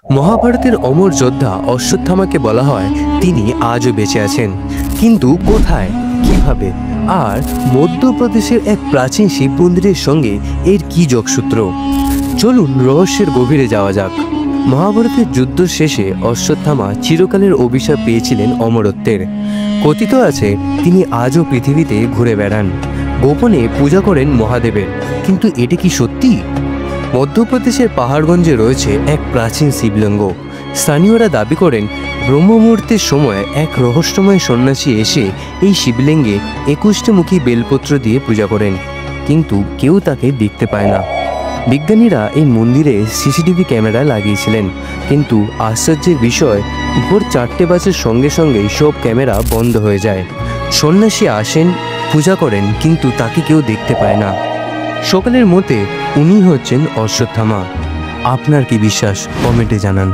মহাভারতের অমর যোদ্ধা অশ্বত্থামাকে বলা হয় তিনি আজও বেঁচে আছেন, কিন্তু কোথায়, কিভাবে, আর মধ্যপ্রদেশের এক প্রাচীন শিব মন্দিরের সঙ্গে এর কি যোগসূত্র? চলুন রহস্যের গভীরে যাওয়া যাক। মহাভারতের যুদ্ধ শেষে অশ্বত্থামা চিরকালের অভিশাপ পেয়েছিলেন অমরত্বের। কথিত আছে তিনি আজও পৃথিবীতে ঘুরে বেড়ান, গোপনে পূজা করেন মহাদেবের। কিন্তু এটা কি সত্যি? মধ্যপ্রদেশের পাহাড়গঞ্জে রয়েছে এক প্রাচীন শিবলিঙ্গ। স্থানীয়রা দাবি করেন ব্রহ্মমুহূর্তের সময় এক রহস্যময় সন্ন্যাসী এসে এই শিবলিঙ্গে 21টি মুখী বেলপত্র দিয়ে পূজা করেন, কিন্তু কেউ তাকে দেখতে পায় না। বিজ্ঞানীরা এই মন্দিরে সিসিটিভি ক্যামেরা লাগিয়েছিলেন, কিন্তু আশ্চর্যের বিষয়, ভোর 4টে বাজার সঙ্গে সঙ্গেই সব ক্যামেরা বন্ধ হয়ে যায়। সন্ন্যাসী আসেন, পূজা করেন, কিন্তু তাকে কেউ দেখতে পায় না। সকলের মতে উনি হচ্ছেন অশ্বত্থামা। আপনার কি বিশ্বাস? কমেন্টে জানান।